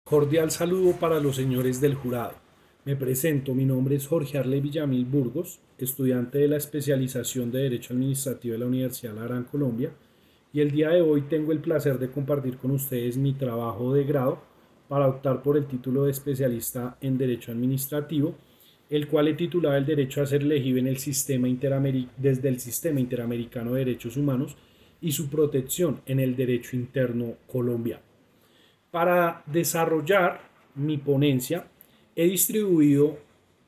Cordial saludo para los señores del jurado. Me presento, mi nombre es Jorge Arley Villamil Burgos, estudiante de la especialización de Derecho Administrativo de la Universidad La Gran Colombia, y el día de hoy tengo el placer de compartir con ustedes mi trabajo de grado para optar por el título de especialista en Derecho Administrativo, el cual he titulado el derecho a ser elegible en el desde el Sistema Interamericano de Derechos Humanos y su protección en el derecho interno colombiano. Para desarrollar mi ponencia, he distribuido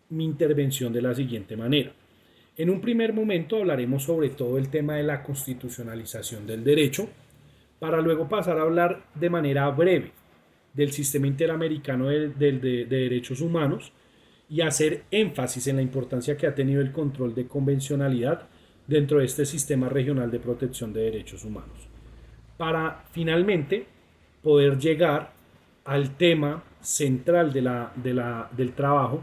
mi intervención de la siguiente manera. En un primer momento hablaremos sobre todo el tema de la constitucionalización del derecho, para luego pasar a hablar de manera breve del sistema interamericano de derechos humanos y hacer énfasis en la importancia que ha tenido el control de convencionalidad dentro de este sistema regional de protección de derechos humanos, para finalmente poder llegar al tema central del trabajo,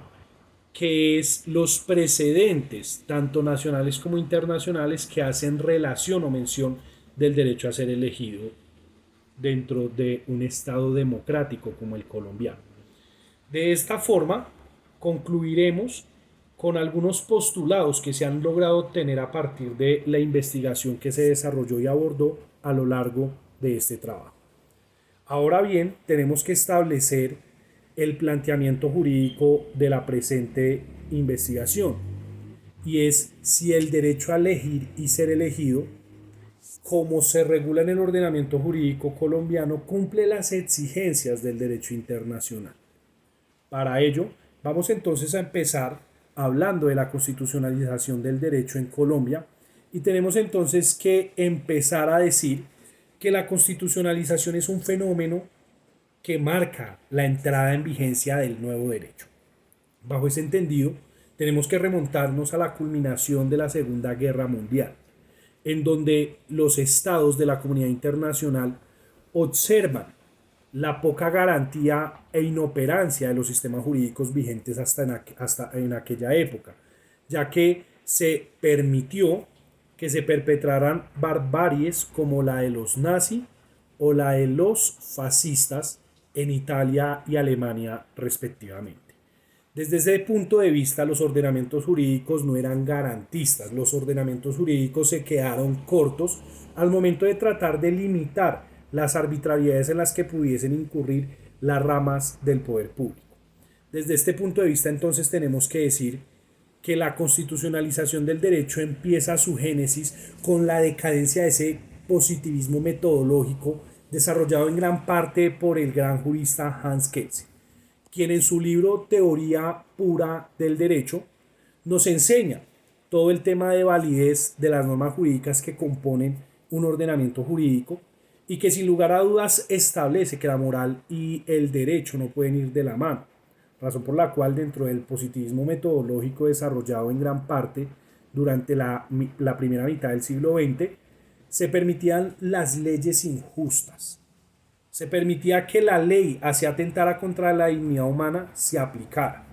que es los precedentes, tanto nacionales como internacionales, que hacen relación o mención del derecho a ser elegido dentro de un Estado democrático como el colombiano. De esta forma, concluiremos con algunos postulados que se han logrado obtener a partir de la investigación que se desarrolló y abordó a lo largo de este trabajo. Ahora bien, tenemos que establecer el planteamiento jurídico de la presente investigación, y es si el derecho a elegir y ser elegido, como se regula en el ordenamiento jurídico colombiano, cumple las exigencias del derecho internacional. Para ello, vamos entonces a empezar hablando de la constitucionalización del derecho en Colombia, y tenemos entonces que empezar a decir que la constitucionalización es un fenómeno que marca la entrada en vigencia del nuevo derecho. Bajo ese entendido, tenemos que remontarnos a la culminación de la Segunda Guerra Mundial, en donde los estados de la comunidad internacional observan la poca garantía e inoperancia de los sistemas jurídicos vigentes hasta en aquella época, ya que se permitió que se perpetraran barbaries como la de los nazis o la de los fascistas en Italia y Alemania respectivamente. Desde ese punto de vista, los ordenamientos jurídicos no eran garantistas. Los ordenamientos jurídicos se quedaron cortos al momento de tratar de limitar las arbitrariedades en las que pudiesen incurrir las ramas del poder público. Desde este punto de vista, entonces, tenemos que decir que la constitucionalización del derecho empieza su génesis con la decadencia de ese positivismo metodológico desarrollado en gran parte por el gran jurista Hans Kelsen, quien en su libro Teoría Pura del Derecho nos enseña todo el tema de validez de las normas jurídicas que componen un ordenamiento jurídico, y que sin lugar a dudas establece que la moral y el derecho no pueden ir de la mano, razón por la cual dentro del positivismo metodológico desarrollado en gran parte durante la primera mitad del siglo XX, se permitían las leyes injustas. Se permitía que la ley hacia atentara contra la dignidad humana se aplicara,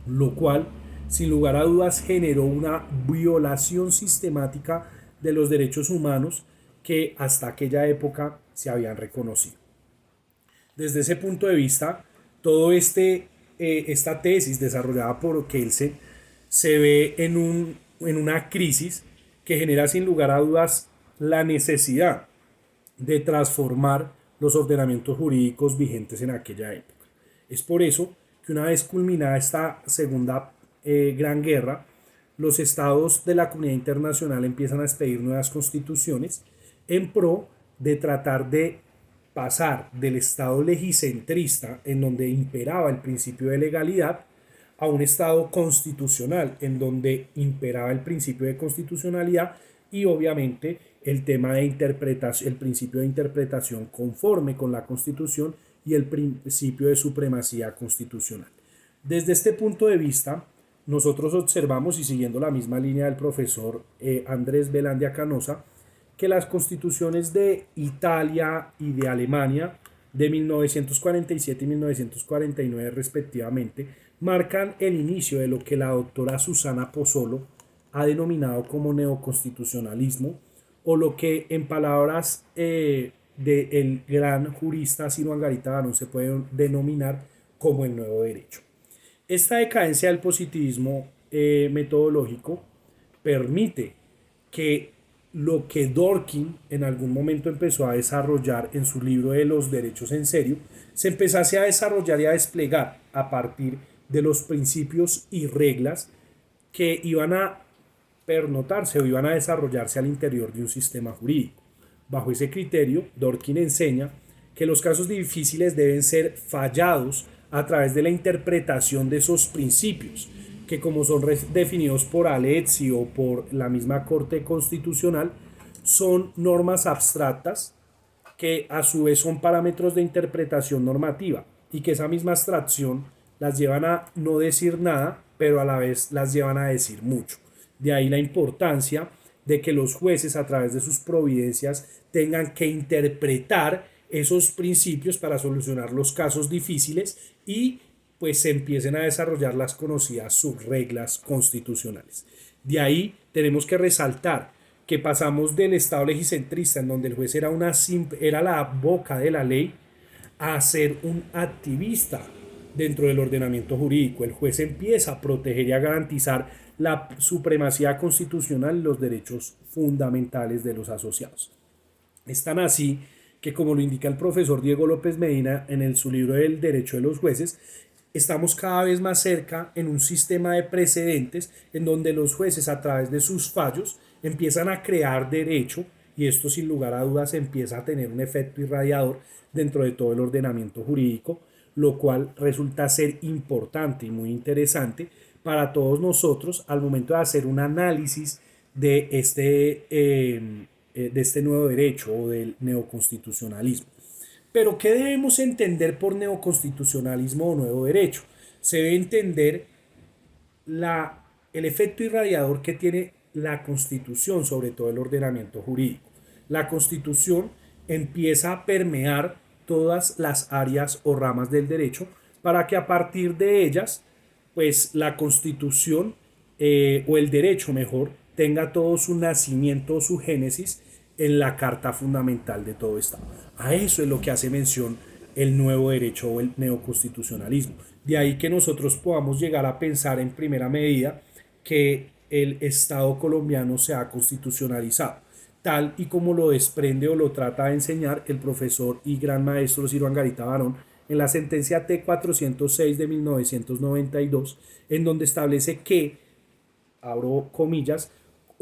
lo cual, sin lugar a dudas, generó una violación sistemática de los derechos humanos que hasta aquella época se habían reconocido. Desde ese punto de vista, todo esta tesis desarrollada por Kelsen se ve en una crisis que genera sin lugar a dudas la necesidad de transformar los ordenamientos jurídicos vigentes en aquella época. Es por eso que una vez culminada esta segunda gran guerra, los estados de la comunidad internacional empiezan a expedir nuevas constituciones en pro de tratar de pasar del estado legicentrista, en donde imperaba el principio de legalidad, a un estado constitucional, en donde imperaba el principio de constitucionalidad y obviamente el tema de interpretación, el principio de interpretación conforme con la Constitución y el principio de supremacía constitucional. Desde este punto de vista, nosotros observamos, y siguiendo la misma línea del profesor Andrés Velandia Canosa, que las constituciones de Italia y de Alemania de 1947 y 1949 respectivamente marcan el inicio de lo que la doctora Susana Pozzolo ha denominado como neoconstitucionalismo, o lo que en palabras del gran jurista Ciro Angarita Barón se puede denominar como el nuevo derecho. Esta decadencia del positivismo metodológico permite que lo que Dworkin en algún momento empezó a desarrollar en su libro de los derechos en serio, se empezase a desarrollar y a desplegar a partir de los principios y reglas que iban a pernotarse o iban a desarrollarse al interior de un sistema jurídico. Bajo ese criterio, Dworkin enseña que los casos difíciles deben ser fallados a través de la interpretación de esos principios, que como son definidos por Alezzi o por la misma Corte Constitucional, son normas abstractas que a su vez son parámetros de interpretación normativa y que esa misma abstracción las llevan a no decir nada, pero a la vez las llevan a decir mucho. De ahí la importancia de que los jueces a través de sus providencias tengan que interpretar esos principios para solucionar los casos difíciles y pues se empiecen a desarrollar las conocidas subreglas constitucionales. De ahí tenemos que resaltar que pasamos del Estado legicentrista, en donde el juez era la boca de la ley, a ser un activista dentro del ordenamiento jurídico. El juez empieza a proteger y a garantizar la supremacía constitucional y los derechos fundamentales de los asociados. Es tan así que, como lo indica el profesor Diego López Medina en su libro El Derecho de los Jueces, estamos cada vez más cerca en un sistema de precedentes en donde los jueces a través de sus fallos empiezan a crear derecho y esto sin lugar a dudas empieza a tener un efecto irradiador dentro de todo el ordenamiento jurídico, lo cual resulta ser importante y muy interesante para todos nosotros al momento de hacer un análisis de este nuevo derecho o del neoconstitucionalismo. Pero, ¿qué debemos entender por neoconstitucionalismo o nuevo derecho? Se debe entender el efecto irradiador que tiene la Constitución sobre todo el ordenamiento jurídico. La Constitución empieza a permear todas las áreas o ramas del derecho para que a partir de ellas, pues la Constitución o el derecho mejor, tenga todo su nacimiento o su génesis en la Carta Fundamental de todo Estado. A eso es lo que hace mención el nuevo derecho o el neoconstitucionalismo. De ahí que nosotros podamos llegar a pensar en primera medida que el Estado colombiano se ha constitucionalizado, tal y como lo desprende o lo trata de enseñar el profesor y gran maestro Ciro Angarita Barón en la sentencia T-406 de 1992, en donde establece que, abro comillas,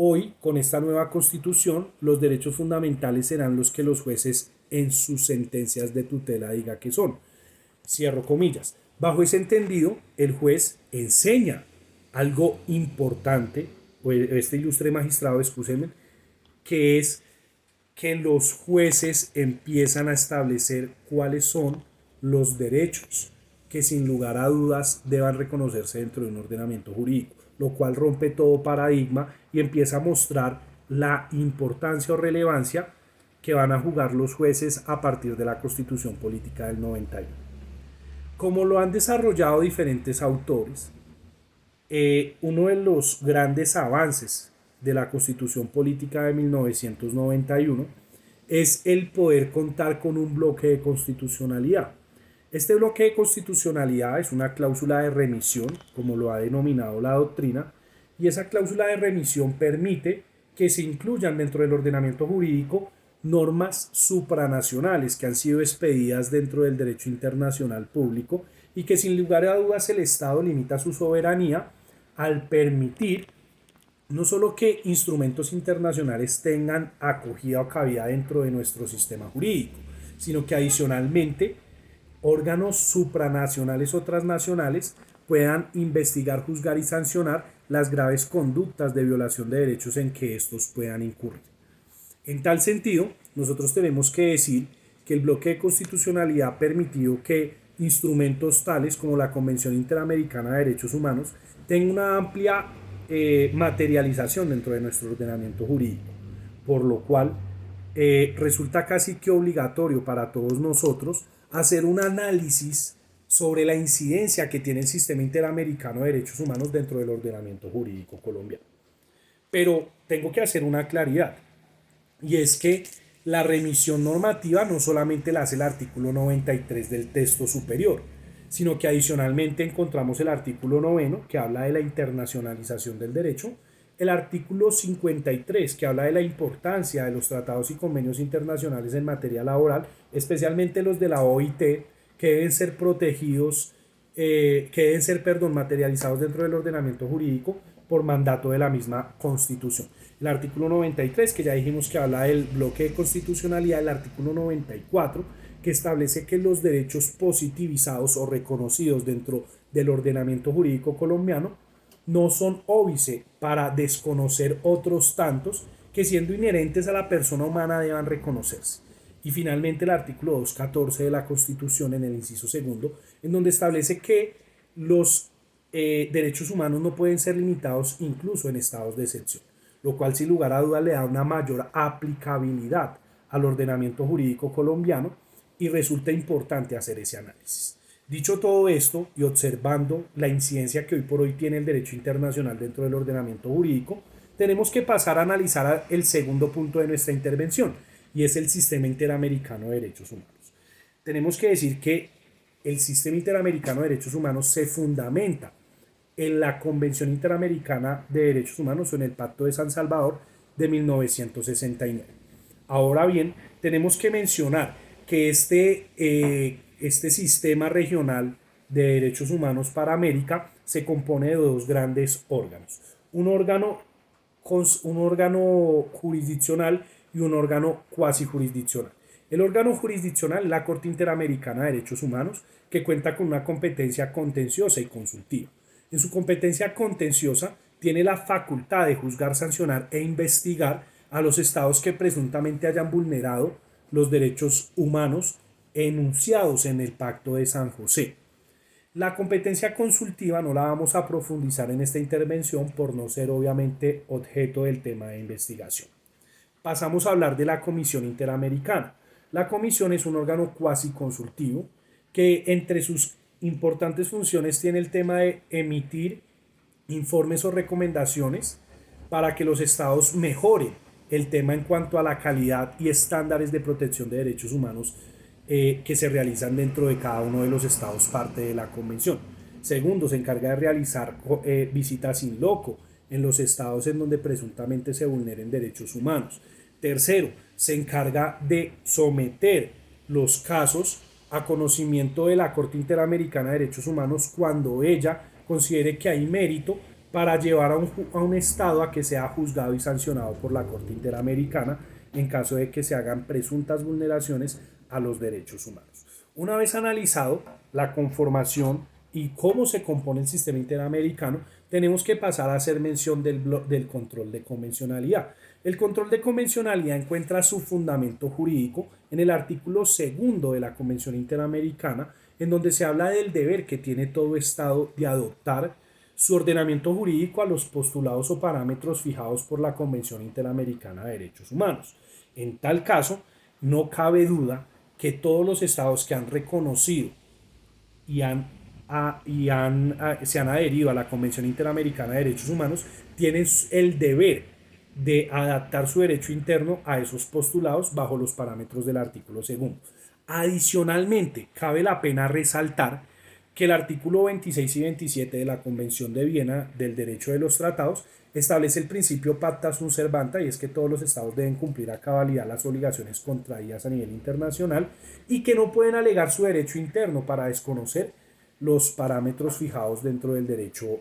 hoy, con esta nueva constitución, los derechos fundamentales serán los que los jueces en sus sentencias de tutela diga que son. Cierro comillas. Bajo ese entendido, el juez enseña algo importante, pues este ilustre magistrado, excúsenme, que es que los jueces empiezan a establecer cuáles son los derechos que sin lugar a dudas deban reconocerse dentro de un ordenamiento jurídico, lo cual rompe todo paradigma y empieza a mostrar la importancia o relevancia que van a jugar los jueces a partir de la Constitución Política del 91. Como lo han desarrollado diferentes autores, uno de los grandes avances de la Constitución Política de 1991 es el poder contar con un bloque de constitucionalidad. Este bloque de constitucionalidad es una cláusula de remisión, como lo ha denominado la doctrina, y esa cláusula de remisión permite que se incluyan dentro del ordenamiento jurídico normas supranacionales que han sido expedidas dentro del derecho internacional público y que sin lugar a dudas el Estado limita su soberanía al permitir no solo que instrumentos internacionales tengan acogida o cabida dentro de nuestro sistema jurídico, sino que adicionalmente órganos supranacionales o transnacionales puedan investigar, juzgar y sancionar las graves conductas de violación de derechos en que estos puedan incurrir. En tal sentido, nosotros tenemos que decir que el bloque de constitucionalidad ha permitido que instrumentos tales como la Convención Interamericana de Derechos Humanos tengan una amplia materialización dentro de nuestro ordenamiento jurídico, por lo cual resulta casi que obligatorio para todos nosotros hacer un análisis sobre la incidencia que tiene el Sistema Interamericano de Derechos Humanos dentro del ordenamiento jurídico colombiano. Pero tengo que hacer una claridad, y es que La remisión normativa no solamente la hace el artículo 93 del texto superior, sino que adicionalmente encontramos el artículo 9 que habla de la internacionalización del derecho, el artículo 53 que habla de la importancia de los tratados y convenios internacionales en materia laboral, especialmente los de la OIT, que deben ser protegidos, materializados dentro del ordenamiento jurídico por mandato de la misma Constitución. El artículo 93, que ya dijimos que habla del bloque de constitucionalidad, el artículo 94, que establece que los derechos positivizados o reconocidos dentro del ordenamiento jurídico colombiano no son óbice para desconocer otros tantos que siendo inherentes a la persona humana deban reconocerse. Y finalmente el artículo 214 de la Constitución en el inciso segundo, en donde establece que los derechos humanos no pueden ser limitados incluso en estados de excepción, lo cual sin lugar a dudas le da una mayor aplicabilidad al ordenamiento jurídico colombiano y resulta importante hacer ese análisis. Dicho todo esto y observando la incidencia que hoy por hoy tiene el derecho internacional dentro del ordenamiento jurídico, tenemos que pasar a analizar el segundo punto de nuestra intervención, y es el sistema interamericano de derechos humanos. Tenemos que decir que el sistema interamericano de derechos humanos se fundamenta en la Convención Interamericana de Derechos Humanos o en el Pacto de San Salvador de 1969. Ahora bien, tenemos que mencionar que este sistema regional de derechos humanos para América se compone de dos grandes órganos. Un órgano jurisdiccional y un órgano cuasi jurisdiccional. El órgano jurisdiccional es la Corte Interamericana de Derechos Humanos, que cuenta con una competencia contenciosa y consultiva. En su competencia contenciosa tiene la facultad de juzgar, sancionar e investigar a los estados que presuntamente hayan vulnerado los derechos humanos enunciados en el Pacto de San José. La competencia consultiva no la vamos a profundizar en esta intervención por no ser obviamente objeto del tema de investigación. Pasamos a hablar de la Comisión Interamericana. La Comisión es un órgano cuasi consultivo que entre sus importantes funciones tiene el tema de emitir informes o recomendaciones para que los estados mejoren el tema en cuanto a la calidad y estándares de protección de derechos humanos que se realizan dentro de cada uno de los estados parte de la convención. Segundo, se encarga de realizar visitas in loco en los estados en donde presuntamente se vulneren derechos humanos. Tercero, se encarga de someter los casos a conocimiento de la Corte Interamericana de Derechos Humanos cuando ella considere que hay mérito para llevar a un estado a que sea juzgado y sancionado por la Corte Interamericana en caso de que se hagan presuntas vulneraciones a los derechos humanos. Una vez analizado la conformación y cómo se compone el sistema interamericano, tenemos que pasar a hacer mención del control de convencionalidad. El control de convencionalidad encuentra su fundamento jurídico en el artículo segundo de la Convención Interamericana, en donde se habla del deber que tiene todo Estado de adoptar su ordenamiento jurídico a los postulados o parámetros fijados por la Convención Interamericana de Derechos Humanos. En tal caso, no cabe duda que todos los estados que han reconocido y se han adherido a la Convención Interamericana de Derechos Humanos tienen el deber de adaptar su derecho interno a esos postulados bajo los parámetros del artículo segundo. Adicionalmente, cabe la pena resaltar que el artículo 26 y 27 de la Convención de Viena del Derecho de los Tratados establece el principio pacta sunt servanda, y es que todos los estados deben cumplir a cabalidad las obligaciones contraídas a nivel internacional y que no pueden alegar su derecho interno para desconocer los parámetros fijados dentro del derecho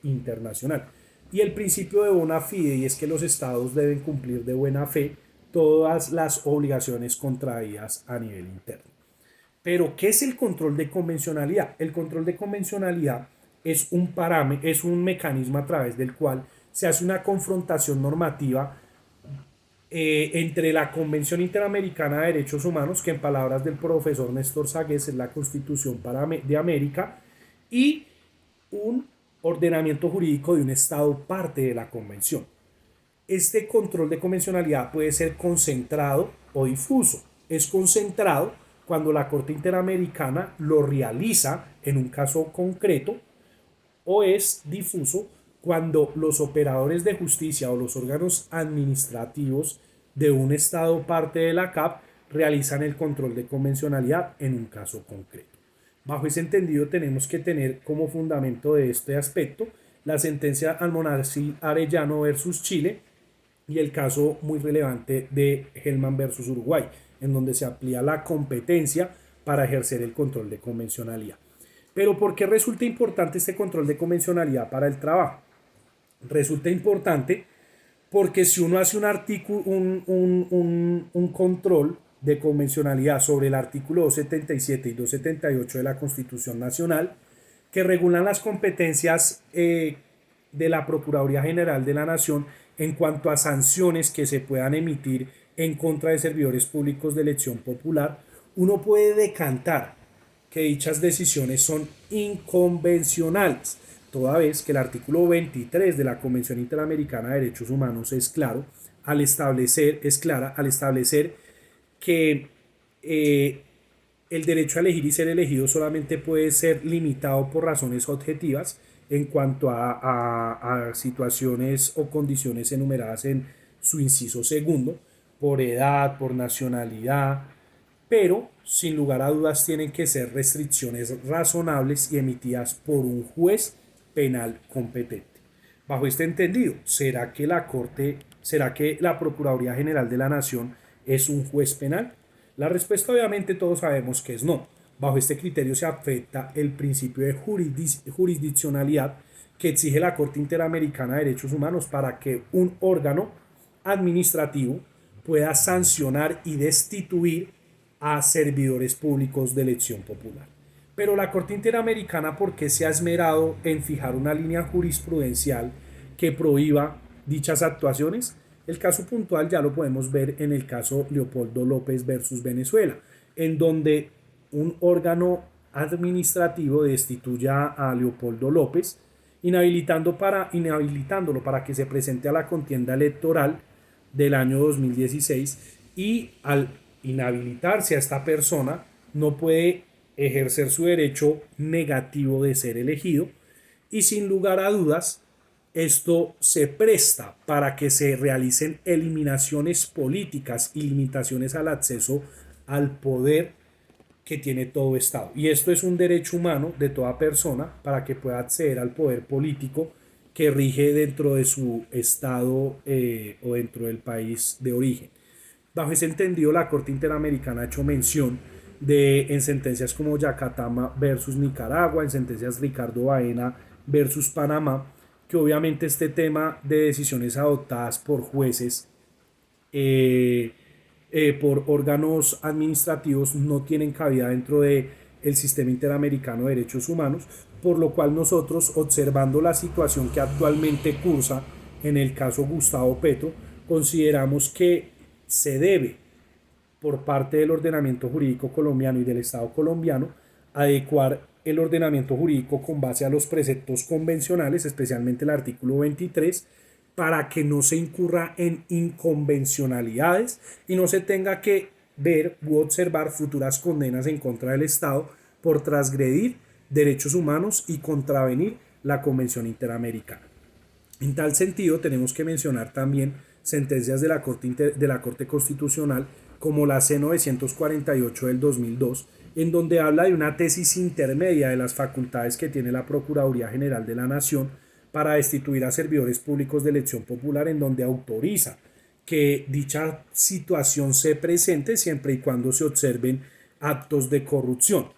internacional. Y el principio de bona fide, y es que los estados deben cumplir de buena fe todas las obligaciones contraídas a nivel interno. Pero, ¿qué es el control de convencionalidad? El control de convencionalidad es un mecanismo a través del cual se hace una confrontación normativa entre la Convención Interamericana de Derechos Humanos, que en palabras del profesor Néstor Ságuez es la Constitución de América, y un ordenamiento jurídico de un Estado parte de la Convención. Este control de convencionalidad puede ser concentrado o difuso. Es concentrado cuando la Corte Interamericana lo realiza en un caso concreto, o es difuso cuando los operadores de justicia o los órganos administrativos de un Estado parte de la CAP realizan el control de convencionalidad en un caso concreto. Bajo ese entendido tenemos que tener como fundamento de este aspecto la sentencia Almonacid Arellano versus Chile y el caso muy relevante de Hellman versus Uruguay, en donde se amplía la competencia para ejercer el control de convencionalidad. Pero ¿por qué resulta importante este control de convencionalidad para el trabajo? Resulta importante porque si uno hace un control de convencionalidad sobre el artículo 277 y 278 de la Constitución Nacional, que regulan las competencias de la Procuraduría General de la Nación en cuanto a sanciones que se puedan emitir en contra de servidores públicos de elección popular, uno puede decantar que dichas decisiones son inconvencionales, toda vez que el artículo 23 de la Convención Interamericana de Derechos Humanos es claro al establecer, que el derecho a elegir y ser elegido solamente puede ser limitado por razones objetivas en cuanto a situaciones o condiciones enumeradas en su inciso segundo, por edad, por nacionalidad, pero sin lugar a dudas tienen que ser restricciones razonables y emitidas por un juez penal competente. Bajo este entendido, será que la Procuraduría General de la Nación es un juez penal? La respuesta obviamente todos sabemos que es no. Bajo este criterio se afecta el principio de jurisdiccionalidad que exige la Corte Interamericana de Derechos Humanos para que un órgano administrativo pueda sancionar y destituir a servidores públicos de elección popular. Pero la Corte Interamericana, ¿por qué se ha esmerado en fijar una línea jurisprudencial que prohíba dichas actuaciones? El caso puntual ya lo podemos ver en el caso Leopoldo López versus Venezuela, en donde un órgano administrativo destituya a Leopoldo López, inhabilitándolo para que se presente a la contienda electoral del año 2016, y al inhabilitarse a esta persona no puede ejercer su derecho negativo de ser elegido, y sin lugar a dudas esto se presta para que se realicen eliminaciones políticas y limitaciones al acceso al poder que tiene todo Estado. Y esto es un derecho humano de toda persona para que pueda acceder al poder político que rige dentro de su Estado o dentro del país de origen. Bajo ese entendido, la Corte Interamericana ha hecho mención en sentencias como Yacatama versus Nicaragua, en sentencias Ricardo Baena versus Panamá, que obviamente este tema de decisiones adoptadas por jueces, por órganos administrativos, no tienen cabida dentro del sistema interamericano de derechos humanos, por lo cual nosotros, observando la situación que actualmente cursa en el caso Gustavo Petro, consideramos que se debe, por parte del ordenamiento jurídico colombiano y del Estado colombiano, adecuar el ordenamiento jurídico con base a los preceptos convencionales, especialmente el artículo 23, para que no se incurra en inconvencionalidades y no se tenga que ver u observar futuras condenas en contra del Estado por transgredir derechos humanos y contravenir la Convención Interamericana. En tal sentido, tenemos que mencionar también sentencias de la Corte Constitucional como la C-948 del 2002, en donde habla de una tesis intermedia de las facultades que tiene la Procuraduría General de la Nación para destituir a servidores públicos de elección popular, en donde autoriza que dicha situación se presente siempre y cuando se observen actos de corrupción.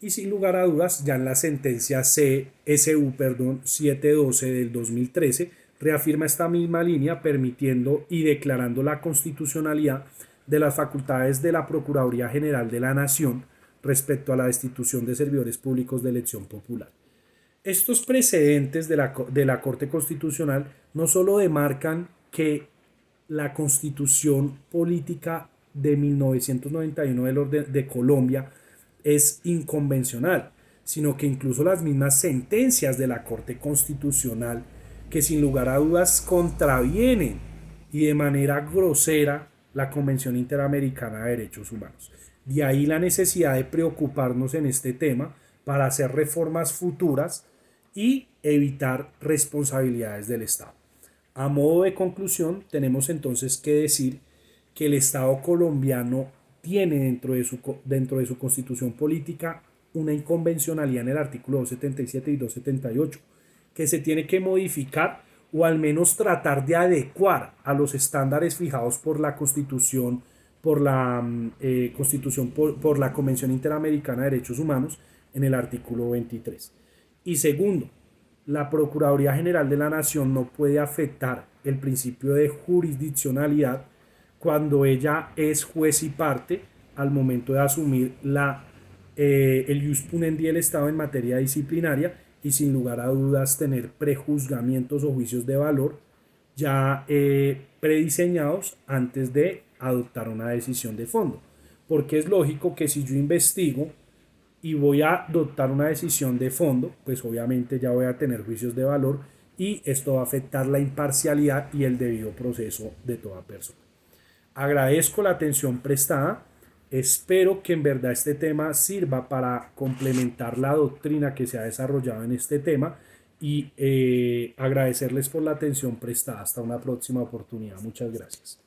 Y sin lugar a dudas, ya en la sentencia CSU 712 del 2013, reafirma esta misma línea, permitiendo y declarando la constitucionalidad de las facultades de la Procuraduría General de la Nación respecto a la destitución de servidores públicos de elección popular. Estos precedentes de la Corte Constitucional no solo demarcan que la Constitución Política de 1991 de Colombia es inconvencional, sino que incluso las mismas sentencias de la Corte Constitucional, que sin lugar a dudas contravienen y de manera grosera la Convención Interamericana de Derechos Humanos. De ahí la necesidad de preocuparnos en este tema para hacer reformas futuras y evitar responsabilidades del Estado. A modo de conclusión, tenemos entonces que decir que el Estado colombiano tiene dentro de su constitución política una inconvencionalidad en el artículo 277 y 278, que se tiene que modificar o al menos tratar de adecuar a los estándares fijados por la Constitución, por la Convención Interamericana de Derechos Humanos en el artículo 23. Y segundo, la Procuraduría General de la Nación no puede afectar el principio de jurisdiccionalidad cuando ella es juez y parte al momento de asumir el ius punendi del Estado en materia disciplinaria y sin lugar a dudas tener prejuzgamientos o juicios de valor ya prediseñados antes de adoptar una decisión de fondo. Porque es lógico que si yo investigo y voy a adoptar una decisión de fondo, pues obviamente ya voy a tener juicios de valor y esto va a afectar la imparcialidad y el debido proceso de toda persona. Agradezco la atención prestada. Espero que en verdad este tema sirva para complementar la doctrina que se ha desarrollado en este tema y agradecerles por la atención prestada. Hasta una próxima oportunidad. Muchas gracias.